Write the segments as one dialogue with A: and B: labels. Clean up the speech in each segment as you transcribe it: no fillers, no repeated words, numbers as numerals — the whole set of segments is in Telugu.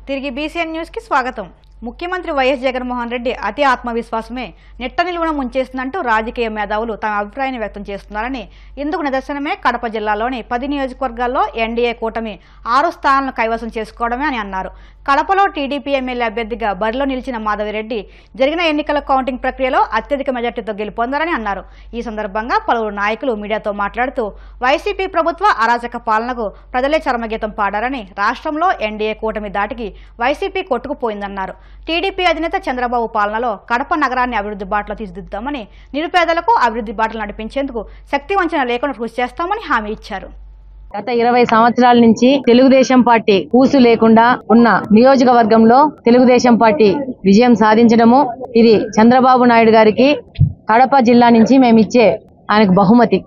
A: తిరిగి బీసీఎన్ న్యూస్ కి స్వాగతం. ముఖ్యమంత్రి వైఎస్ జగన్మోహన్ రెడ్డి అతి ఆత్మవిశ్వాసమే నెట్ట నిలువున ముంచేస్తుందంటూ రాజకీయ మేధావులు తమ అభిప్రాయాన్ని వ్యక్తం చేస్తున్నారని, ఇందుకు నిదర్శనమే కడప జిల్లాలోని 10 నియోజకవర్గాల్లో ఎన్డీఏ కూటమి 6 స్థానాలను కైవసం చేసుకోవడమే అని అన్నారు. కడపలో టీడీపీ ఎమ్మెల్యే అభ్యర్థిగా బరిలో నిలిచిన మాధవిరెడ్డి జరిగిన ఎన్నికల కౌంటింగ్ ప్రక్రియలో అత్యధిక మెజార్టీతో గెలుపొందారని అన్నారు. ఈ సందర్భంగా పలువురు నాయకులు మీడియాతో మాట్లాడుతూ వైసీపీ ప్రభుత్వ అరాచక పాలనకు ప్రజలే చరమగీతం పాడారని, రాష్ట్రంలో ఎన్డీఏ కూటమి దాటికి వైసీపీ కొట్టుకుపోయిందన్నారు. టీడీపీ అధినేత చంద్రబాబు పాలనలో కడప నగరాన్ని అభివృద్ధి బాటలో తీర్చిదిద్దామని, నిరుపేదలకు అభివృద్ధి బాటలు నడిపించేందుకు శక్తివంచన లేకుండా కృషి చేస్తామని హామీ ఇచ్చారు.
B: గత 20 సంవత్సరాల నుంచి తెలుగుదేశం పార్టీ కూసు లేకుండా ఉన్న నియోజకవర్గంలో తెలుగుదేశం పార్టీ విజయం సాధించడము, ఇది చంద్రబాబు నాయుడు గారికి కడప జిల్లా నుంచి మేమిచ్చే ఆయనకు బహుమతి.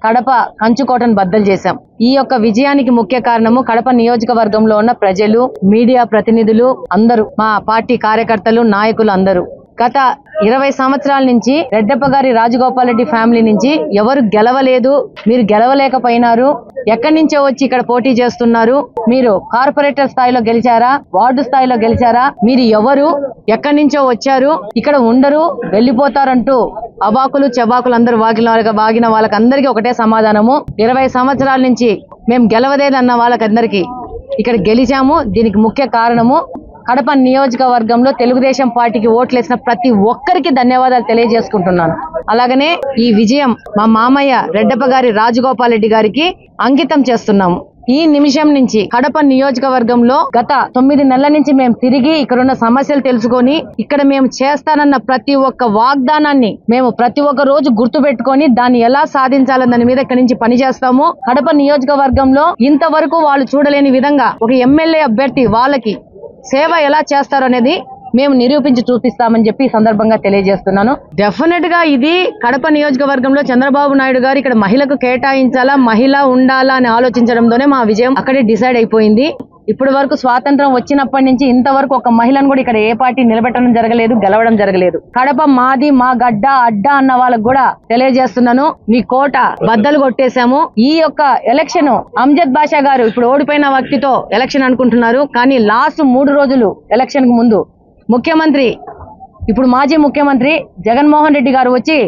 B: కడప కంచుకోటను బద్దలు చేశాం. ఈ యొక్క విజయానికి ముఖ్య కారణము కడప నియోజకవర్గంలో ఉన్న ప్రజలు, మీడియా ప్రతినిధులు అందరూ, మా పార్టీ కార్యకర్తలు, నాయకులు అందరూ. గత 20 సంవత్సరాల నుంచి రెడ్డప్ప గారి రాజగోపాల్ రెడ్డి ఫ్యామిలీ నుంచి ఎవరు గెలవలేదు, మీరు గెలవలేకపోయినారు, ఎక్కడి నుంచో వచ్చి ఇక్కడ పోటీ చేస్తున్నారు, మీరు కార్పొరేటర్ స్థాయిలో గెలిచారా, వార్డు స్థాయిలో గెలిచారా, మీరు ఎవరు, ఎక్కడి నుంచో వచ్చారు, ఇక్కడ ఉండరు, వెళ్లిపోతారంటూ అబాకులు చెబాకులు అందరూ వాగిన వాళ్ళకందరికీ ఒకటే సమాధానము, 20 సంవత్సరాల నుంచి మేము గెలవలేదన్న వాళ్ళకందరికీ ఇక్కడ గెలిచాము. దీనికి ముఖ్య కారణము కడప నియోజకవర్గంలో తెలుగుదేశం పార్టీకి ఓట్లేసిన ప్రతి ఒక్కరికి ధన్యవాదాలు తెలియజేసుకుంటున్నాను. అలాగనే ఈ విజయం మా మామయ్య రెడ్డప్ప గారి రాజగోపాల్ రెడ్డి గారికి అంకితం చేస్తున్నాము. ఈ నిమిషం నుంచి కడప నియోజకవర్గంలో గత 9 నెలల నుంచి మేము తిరిగి ఇక్కడున్న సమస్యలు తెలుసుకొని, ఇక్కడ మేము చేస్తానన్న ప్రతి ఒక్క వాగ్దానాన్ని మేము ప్రతి ఒక్క రోజు గుర్తు పెట్టుకొని దాన్ని ఎలా సాధించాలని దాని మీద ఇక్కడి నుంచి పనిచేస్తాము. కడప నియోజకవర్గంలో ఇంతవరకు వాళ్ళు చూడలేని విధంగా ఒక ఎమ్మెల్యే అభ్యర్థి వాళ్ళకి సేవ ఎలా చేస్తారు అనేది మేము నిరూపించి చూపిస్తామని చెప్పి ఈ సందర్భంగా తెలియజేస్తున్నాను. డెఫినెట్ గా ఇది కడప నియోజకవర్గంలో చంద్రబాబు నాయుడు గారు ఇక్కడ మహిళకు కేటాయించాలా, మహిళ ఉండాలా అని ఆలోచించడంతోనే మా విజయం అక్కడే డిసైడ్ అయిపోయింది. ఇప్పటి వరకు స్వాతంత్రం వచ్చినప్పటి నుంచి ఇంతవరకు ఒక మహిళను కూడా ఇక్కడ ఏ పార్టీ నిలబెట్టడం జరగలేదు, గెలవడం జరగలేదు. కడప మాది, మా గడ్డ అడ్డ అన్న వాళ్ళకు కూడా తెలియజేస్తున్నాను, మీ కోట బద్దలు కొట్టేశాము. ఈ యొక్క ఎలక్షన్ అమ్జద్ బాషా గారు ఇప్పుడు ఓడిపోయిన వ్యక్తితో ఎలక్షన్ అనుకుంటున్నారు, కానీ లాస్ట్ 3 రోజులు ఎలక్షన్ కు ముందు ముఖ్యమంత్రి, ఇప్పుడు మాజీ ముఖ్యమంత్రి జగన్మోహన్ రెడ్డి గారు వచ్చి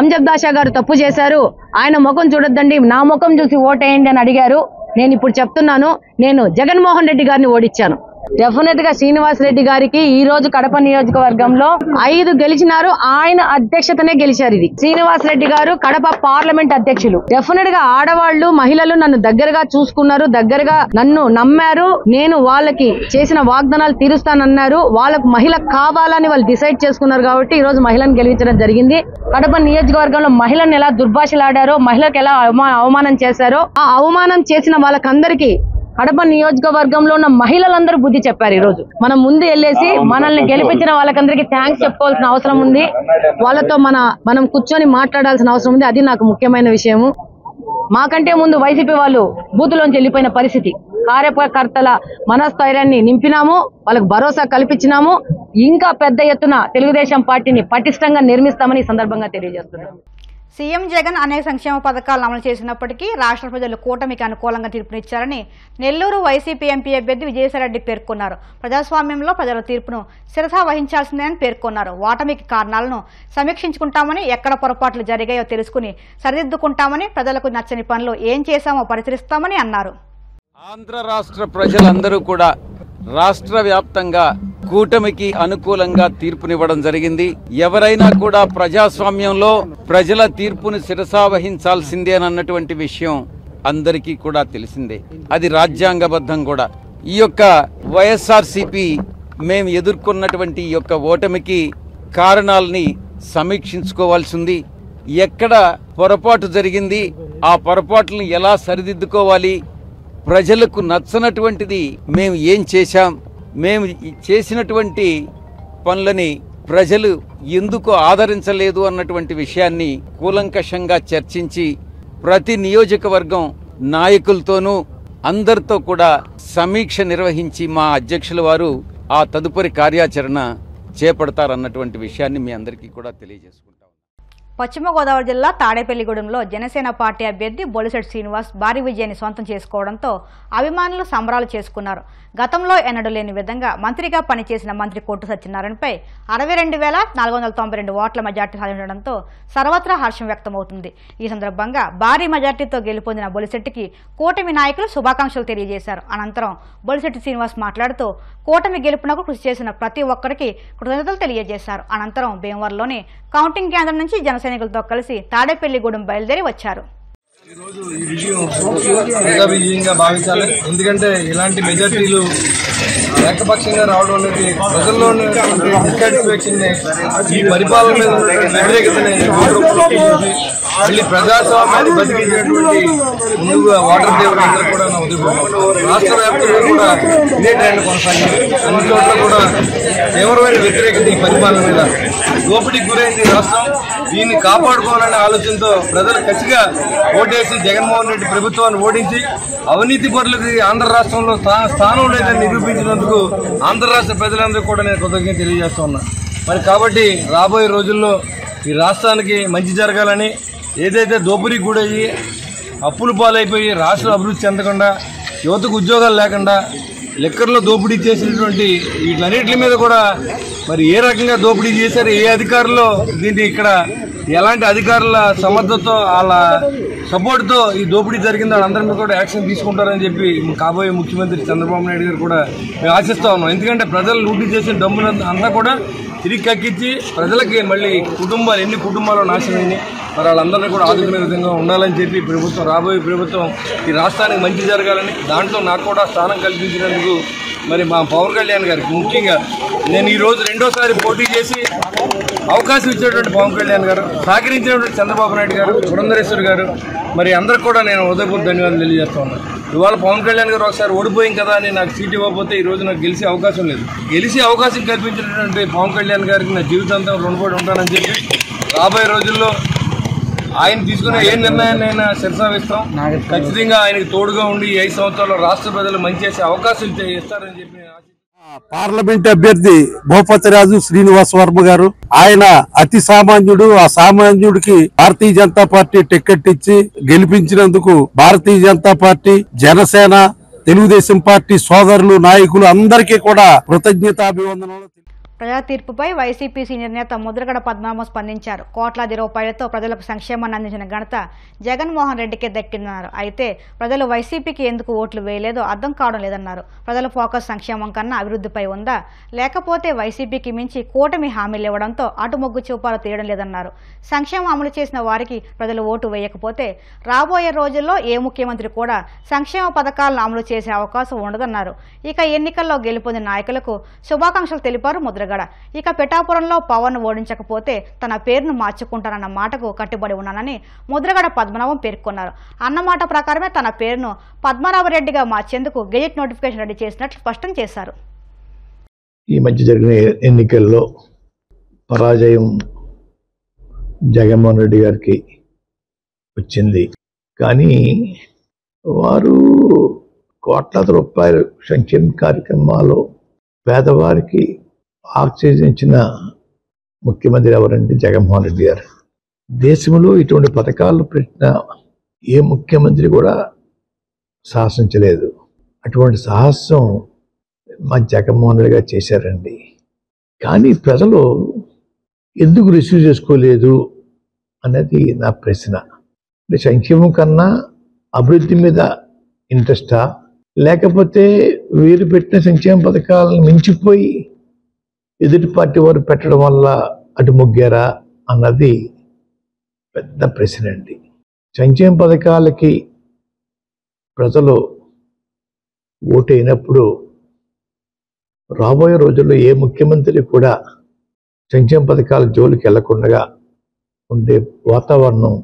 B: అమ్జద్ బాషా గారు తప్పు చేశారు, ఆయన ముఖం చూడొద్దండి, నా ముఖం చూసి ఓటేయండి అని అడిగారు. నేను ఇప్పుడు చెప్తున్నాను, నేను జగన్మోహన్ రెడ్డి గారిని ఓడించాను. డెఫినెట్ గా శ్రీనివాస్ రెడ్డి గారికి ఈ రోజు కడప నియోజకవర్గంలో 5 గెలిచినారు, ఆయన అధ్యక్షతనే గెలిచారు. ఇది శ్రీనివాస్ రెడ్డి గారు కడప పార్లమెంట్ అధ్యక్షులు. డెఫినెట్ గా ఆడవాళ్లు, మహిళలు నన్ను దగ్గరగా చూసుకున్నారు, దగ్గరగా నన్ను నమ్మారు, నేను వాళ్ళకి చేసిన వాగ్దానాలు తీరుస్తానన్నారు, వాళ్ళకు మహిళ కావాలని వాళ్ళు డిసైడ్ చేసుకున్నారు. కాబట్టి ఈ రోజు మహిళను గెలిపించడం జరిగింది. కడప నియోజకవర్గంలో మహిళను ఎలా దుర్భాషలాడారో, మహిళకు ఎలా అవమానం చేశారో, ఆ అవమానం చేసిన వాళ్ళకందరికీ కడప నియోజకవర్గంలో ఉన్న మహిళలందరూ బుద్ధి చెప్పారు. ఈ రోజు మనం ముందు వెళ్ళేసి మనల్ని గెలిపించిన వాళ్ళకందరికీ థ్యాంక్స్ చెప్పుకోవాల్సిన అవసరం ఉంది, వాళ్ళతో మనం కూర్చొని మాట్లాడాల్సిన అవసరం ఉంది. అది నాకు ముఖ్యమైన విషయము. మాకంటే ముందు వైసీపీ వాళ్ళు బూతులోంచి వెళ్ళిపోయిన పరిస్థితి, కార్యకర్తల మనస్థైర్యాన్ని నింపినాము, వాళ్ళకు భరోసా కల్పించినాము. ఇంకా పెద్ద ఎత్తున తెలుగుదేశం పార్టీని పటిష్టంగా నిర్మిస్తామని ఈ సందర్భంగా తెలియజేస్తున్నాము.
A: సీఎం జగన్ అనేక సంక్షేమ పథకాలను అమలు చేసినప్పటికీ రాష్ట్ర ప్రజలు కూటమికి అనుకూలంగా తీర్పునిచ్చారని నెల్లూరు వైసీపీ ఎంపీ అభ్యర్థి విజయసాయిరెడ్డి పేర్కొన్నారు. ప్రజాస్వామ్యంలో ప్రజల తీర్పును శిరసా వహించాల్సిందేనని పేర్కొన్నారు. ఓటమికి కారణాలను సమీక్షించుకుంటామని, ఎక్కడ పొరపాట్లు జరిగాయో తెలుసుకుని సరిదిద్దుకుంటామని, ప్రజలకు నచ్చని పనులు ఏం చేశామో పరిశీలిస్తామని అన్నారు.
C: ఆంధ్ర రాష్ట్ర ప్రజలందరూ కూడా రాష్ట్ర వ్యాప్తంగా కూటమికి అనుకూలంగా తీర్పునివ్వడం జరిగింది. ఎవరైనా కూడా ప్రజాస్వామ్యంలో ప్రజల తీర్పును శిరసావహించాల్సిందే అన్నటువంటి విషయం అందరికీ కూడా తెలిసిందే, అది రాజ్యాంగబద్ధం కూడా. ఈ యొక్క వైఎస్ఆర్సీపీ మేము ఎదుర్కొన్నటువంటి ఈ యొక్క ఓటమికి కారణాలని సమీక్షించుకోవాల్సి ఉంది. ఎక్కడ పొరపాటు జరిగింది, ఆ పొరపాట్లను ఎలా సరిదిద్దుకోవాలి, ప్రజలకు నచ్చనటువంటిది మేము ఏం చేశాం, మేము చేసినటువంటి పనులని ప్రజలు ఎందుకు ఆదరించలేదు అన్నటువంటి విషయాన్ని కూలంకషంగా చర్చించి ప్రతి నియోజకవర్గం నాయకులతోనూ అందరితో కూడా సమీక్ష నిర్వహించి మా అధ్యక్షుల వారు ఆ తదుపరి కార్యాచరణ చేపడతారన్నటువంటి విషయాన్ని మీ అందరికీ కూడా తెలియజేసుకుంటాం.
A: పశ్చిమ గోదావరి జిల్లా తాడేపల్లిగూడెంలో జనసేన పార్టీ అభ్యర్థి బొలిశెట్టి శ్రీనివాస్ భారీ విజయాన్ని సొంతం చేసుకోవడంతో అభిమానులు సంబరాలు చేసుకున్నారు. గతంలో ఎన్నడూ లేని విధంగా మంత్రిగా పనిచేసిన మంత్రి కొట్టు సత్యనారాయణపై 62,492 ఓట్ల మెజార్టీ సాధించడంతో సర్వత్రా హర్షం వ్యక్తమవుతుంది. ఈ సందర్భంగా భారీ మెజార్టీతో గెలుపొందిన బొలిశెట్టికి కూటమి నాయకులు శుభాకాంక్షలు తెలియజేశారు. అనంతరం బొలిశెట్టి శ్రీనివాస్ మాట్లాడుతూ కూటమి గెలుపునకు కృషి చేసిన ప్రతి ఒక్కరికి కృతజ్ఞతలు తెలియజేశారు. అనంతరం భీమవరంలోని కౌంటింగ్ కేంద్రం నుంచి జనసైనికులతో కలిసి తాడేపల్లిగూడెం బయలుదేరి వచ్చారు.
D: ఈరోజు ఈ విజయం మెగా విజయంగా భావించాలి. ఎందుకంటే ఇలాంటి మెజార్టీలు ఏకపక్షంగా రావడం అనేది ప్రజల్లో డిస్సాటిస్ఫాక్షన్ ఈ పరిపాలన మీద వ్యతిరేకతని మళ్ళీ ప్రజాస్వామ్యాన్ని బతికించినటువంటి ముందుగా వాటర్ దేవులందరూ కూడా నా ఉద్యోగం రాష్ట్ర వ్యాప్తంగా కూడా ఇదే ట్రెండ్ కొనసాగింది. అన్ని చోట్ల కూడా తీవ్రమైన వ్యతిరేకత ఈ పరిపాలన మీద దోపిడీకి గురైంది రాష్ట్రం. దీన్ని కాపాడుకోవాలనే ఆలోచనతో ప్రజలు ఖచ్చితంగా ఓటేసి జగన్మోహన్ రెడ్డి ప్రభుత్వాన్ని ఓడించి అవినీతి పరులకి ఆంధ్ర రాష్ట్రంలో స్థానం లేదని నిరూపించినందుకు ఆంధ్ర రాష్ట్ర ప్రజలందరూ కూడా నేను కృతజ్ఞత తెలియజేస్తా ఉన్నా. మరి కాబట్టి రాబోయే రోజుల్లో ఈ రాష్ట్రానికి మంచి జరగాలని, ఏదైతే దోపిడీకి గురయ్యి అప్పులు పాలైపోయి రాష్ట్రం అభివృద్ధి చెందకుండా యువతకు ఉద్యోగాలు లేకుండా లెక్కర్లో దోపిడీ చేసినటువంటి వీటన్నిటి మీద కూడా మరి ఏ రకంగా దోపిడీ చేశారు, ఏ అధికారులు దీన్ని ఇక్కడ ఎలాంటి అధికారుల సమర్థతో వాళ్ళ సపోర్ట్తో ఈ దోపిడీ జరిగిందో వాళ్ళందరి మీద కూడా యాక్షన్ తీసుకుంటారని చెప్పి కాబోయే ముఖ్యమంత్రి చంద్రబాబు నాయుడు గారు కూడా మేము ఆశిస్తా ఉన్నాం. ఎందుకంటే ప్రజలు లూటీ చేసిన డబ్బులంతా కూడా తిరిగి కక్కించి ప్రజలకి మళ్ళీ కుటుంబాలు ఎన్ని కుటుంబాలు నాశనమైంది మరి వాళ్ళందరినీ కూడా ఆదుకునే విధంగా ఉండాలని చెప్పి ప్రభుత్వం రాబోయే ప్రభుత్వం ఈ రాష్ట్రానికి మంచి జరగాలని, దాంట్లో నాకు కూడా స్థానం కల్పించినందుకు మరి మా పవన్ కళ్యాణ్ గారికి ముఖ్యంగా నేను ఈరోజు రెండోసారి పోటీ చేసి అవకాశం ఇచ్చేటువంటి పవన్ కళ్యాణ్ గారు, సహకరించినటువంటి చంద్రబాబు నాయుడు గారు, పురంధరేశ్వర్ గారు, మరి అందరికి కూడా నేను హృదయపూర్వక ధన్యవాదాలు తెలియజేస్తా ఉన్నాను. ఇవాళ పవన్ కళ్యాణ్ గారు ఒకసారి ఓడిపోయింది కదా అని నాకు సీట్ ఇవ్వకపోతే ఈరోజు నాకు గెలిచే అవకాశం లేదు. గెలిచి అవకాశం కల్పించినటువంటి పవన్ కళ్యాణ్ గారికి నా జీవితాంతం రుణపడి ఉంటానని చెప్పి రాబోయే రోజుల్లో ఆయన తీసుకునే ఏ నిర్ణయాన్ని అయినా శిరసావిస్తాం. ఖచ్చితంగా ఆయనకు తోడుగా ఉండి 5 సంవత్సరాల్లో రాష్ట్ర ప్రజలు మంచి చేసే అవకాశం ఇస్తారని చెప్పి
E: పార్లమెంట్ అభ్యర్థి భూపతిరాజు శ్రీనివాస్ వర్మ గారు, ఆయన అతి సామాన్యుడు. ఆ సామాన్యుడికి భారతీయ జనతా పార్టీ టికెట్ ఇచ్చి గెలిపించినందుకు భారతీయ జనతా పార్టీ, జనసేన, తెలుగుదేశం పార్టీ సోదరులు, నాయకులు అందరికీ కూడా కృతజ్ఞతాభివందనాలు.
A: ప్రజా తీర్పుపై వైసీపీ సీనియర్ నేత ముద్రగడ పద్మనాభం స్పందించారు. కోట్లాది రూపాయలతో ప్రజలకు సంక్షేమాన్ని అందించిన ఘనత జగన్మోహన్ రెడ్డికే దక్కిందన్నారు. అయితే ప్రజలు వైసీపీకి ఎందుకు ఓట్లు వేయలేదో అర్థం కావడం లేదన్నారు. ప్రజల ఫోకస్ సంక్షేమం కన్నా అభివృద్ధిపై ఉందా, లేకపోతే వైసీపీకి మించి కూటమి హామీలు ఇవ్వడంతో అటు మొగ్గు చూపాలు తీయడం లేదన్నారు. సంక్షేమం అమలు చేసిన వారికి ప్రజలు ఓటు వేయకపోతే రాబోయే రోజుల్లో ఏ ముఖ్యమంత్రి కూడా సంక్షేమ పథకాలను అమలు చేసే అవకాశం ఉండదన్నారు. ఇక ఎన్నికల్లో గెలుపొందిన నాయకులకు శుభాకాంక్షలు తెలిపారు ముద్రగడ. ఇక పిఠాపురంలో పవన్ ఓడించకపోతే తన పేరును మార్చుకుంటానన్న మాటకు కట్టుబడి ఉన్నానని ముద్రగడ పద్మనాభం పేర్కొన్నారు. అన్నమాట ప్రకారమే తన పేరును పద్మనాభరెడ్డిగా మార్చేందుకు గెజెట్ నోటిఫికేషన్ రెడీ చేసినట్లు స్పష్టం చేశారు.
F: ఈ మధ్య జరిగిన ఎన్నికల్లో పరాజయం జగన్మోహన్ రెడ్డి గారికి వచ్చింది. కానీ వారు కోట్లాది రూపాయలు సంక్షేమ కార్యక్రమాలు పేదవారికి ఆక్సిజన్ ముఖ్యమంత్రి ఎవరంటే జగన్మోహన్ రెడ్డి గారు. దేశంలో ఇటువంటి పథకాలు పెట్టిన ఏ ముఖ్యమంత్రి కూడా సాహసించలేదు. అటువంటి సాహసం మా జగన్మోహన్ రెడ్డి గారు చేశారండి. కానీ ప్రజలు ఎందుకు రిసీవ్ చేసుకోలేదు అనేది నా ప్రశ్న. అంటే సంక్షేమం కన్నా అభివృద్ధి మీద ఇంట్రెస్టా, లేకపోతే వీరు పెట్టిన సంక్షేమ పథకాలను మించిపోయి ఎదుటి పార్టీ వారు పెట్టడం వల్ల అటు మొగ్గారా అన్నది పెద్ద ప్రశ్న అండి. సంక్షేమ పథకాలకి ప్రజలు ఓటైనప్పుడు రాబోయే రోజుల్లో ఏ ముఖ్యమంత్రి కూడా సంక్షేమ పథకాల జోలికి వెళ్లకుండా ఉండే వాతావరణం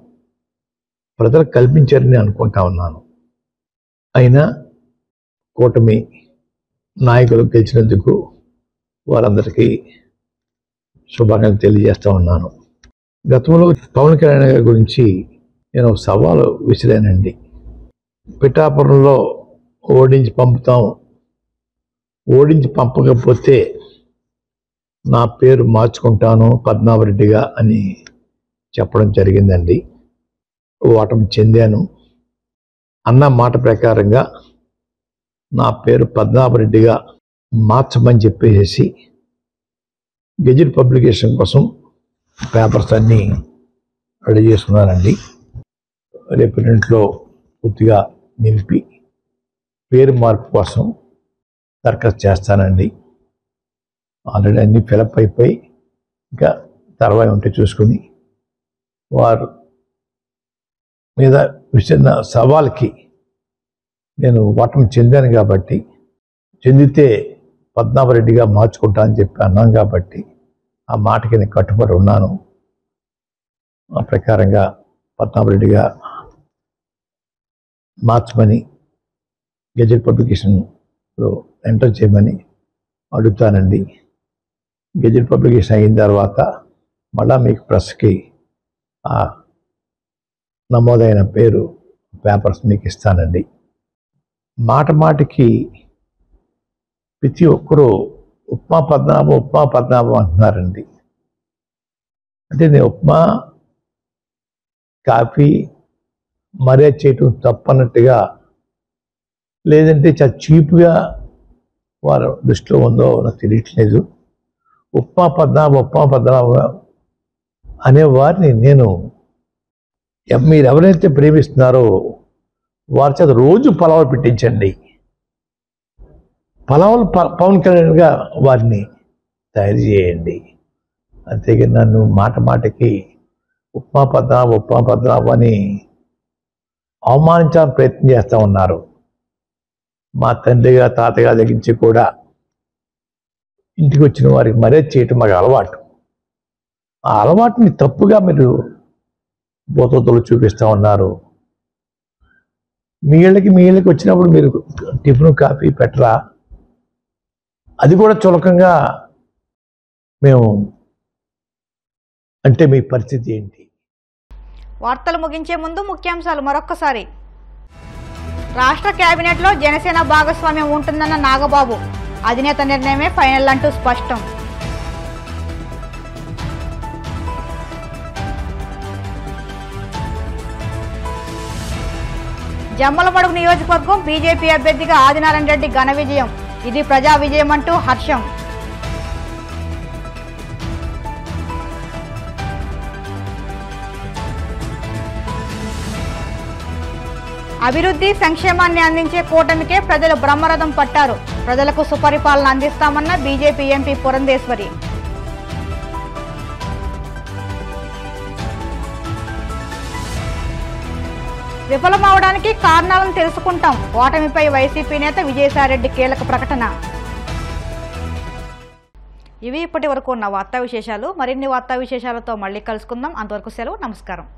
F: ప్రజలు కల్పించారని అనుకుంటా ఉన్నాను. అయినా కూటమి నాయకులు గెలిచినందుకు వారందరికీ శుభాకాంక్షలు తెలియజేస్తా ఉన్నాను. గతంలో పవన్ కళ్యాణ్ గారి గురించి నేను సవాలు విసిరానండి. పిఠాపురంలో ఓడించి పంపుతాం, ఓడించి పంపకపోతే నా పేరు మార్చుకుంటాను పద్మనాభరెడ్డిగా అని చెప్పడం జరిగిందండి. ఓటమి చెందాను. అన్న మాట ప్రకారంగా నా పేరు పద్మనాభరెడ్డిగా మార్చమని చెప్పేసి గెజిట్ పబ్లికేషన్ కోసం పేపర్స్ అన్నీ రెడీ చేసుకున్నానండి. రేపు ఇంట్లో పూర్తిగా నింపి పేరు మార్పు కోసం దరఖాస్తు చేస్తానండి. ఆల్రెడీ అన్నీ ఫిలప్ అయిపోయి ఇంకా తర్వాత ఉంటే చూసుకుని వారు మీద విసిరిన సవాల్కి నేను ఓటమి చెందాను కాబట్టి, చెందితే పద్మనాభరెడ్డిగా మార్చుకుంటానని చెప్పి అన్నాను కాబట్టి ఆ మాటకి నేను కట్టుబడి ఉన్నాను. ఆ ప్రకారంగా పద్మనాభరెడ్డిగా మార్చమని గెజెట్ పబ్లికేషన్లో ఎంటర్ చేయమని అడుగుతానండి. గెజెట్ పబ్లికేషన్ అయిన తర్వాత మళ్ళా మీకు ప్రెస్కి ఆ నమోదైన పేరు పేపర్స్ మీకు ఇస్తానండి. మాట మాటికి ప్రతి ఒక్కరూ ఉప్మా పద్మనాభం అంటున్నారండి. అంటే నేను ఉప్మా కాఫీ మర్యాద చేయటం తప్పన్నట్టుగా, లేదంటే చాలా చీప్గా వారు దృష్టిలో ఉందో నాకు తెలియట్లేదు. ఉప్మా పద్మనాభం అనే వారిని నేను మీరు ఎవరైతే ప్రేమిస్తున్నారో వారి చేత రోజు పలావులు పెట్టించండి. పలావులు పవన్ కళ్యాణ్గా వారిని తయారు చేయండి. అంతేగాని నన్ను మాట మాటకి ఉప్మా పద్మనాభం అని అవమానించాలని ప్రయత్నం చేస్తూ ఉన్నారు. మా తండ్రిగా తాతగా దగ్గరించి కూడా ఇంటికి వచ్చిన వారికి మర్యాద చేయటం మాకు అలవాటు. ఆ అలవాటుని తప్పుగా మీరు బోతలు చూపిస్తూ ఉన్నారు. మీ ఇళ్ళకి వచ్చినప్పుడు మీరు టిఫిన్ కాఫీ పెట్టరా? అది కూడా చులకంగా మేము అంటే మీ పరిస్థితి ఏంటి?
A: వార్తలు ముగించే ముందు ముఖ్యాంశాలు మరొక్కసారి. రాష్ట్ర కేబినెట్లో జనసేన భాగస్వామ్యం ఉంటుందన్న నాగబాబు, అధినేత నిర్ణయమే ఫైనల్ అంటూ స్పష్టం. జమ్మలమడుగు నియోజకవర్గం బీజేపీ అభ్యర్థిగా ఆదినారాయణ రెడ్డి ఘన విజయం, ఇది ప్రజా విజయం అంటూ హర్షం. అభివృద్ధి సంక్షేమాన్ని అందించే కూటమికే ప్రజలు బ్రహ్మరథం పట్టారు, ప్రజలకు సుపరిపాలన అందిస్తామన్న బీజేపీ ఎంపీ పురంధేశ్వరి. విఫలమవడానికి కారణాలను తెలుసుకుంటాం, ఓటమిపై వైసీపీ నేత విజయసాయిరెడ్డి కీలక ప్రకటన. ఇవి ఇప్పటి వరకు ఉన్న వార్తా విశేషాలు. మరిన్ని వార్తా విశేషాలతో మళ్ళీ కలుసుకుందాం. అంతవరకు సెలవు. నమస్కారం.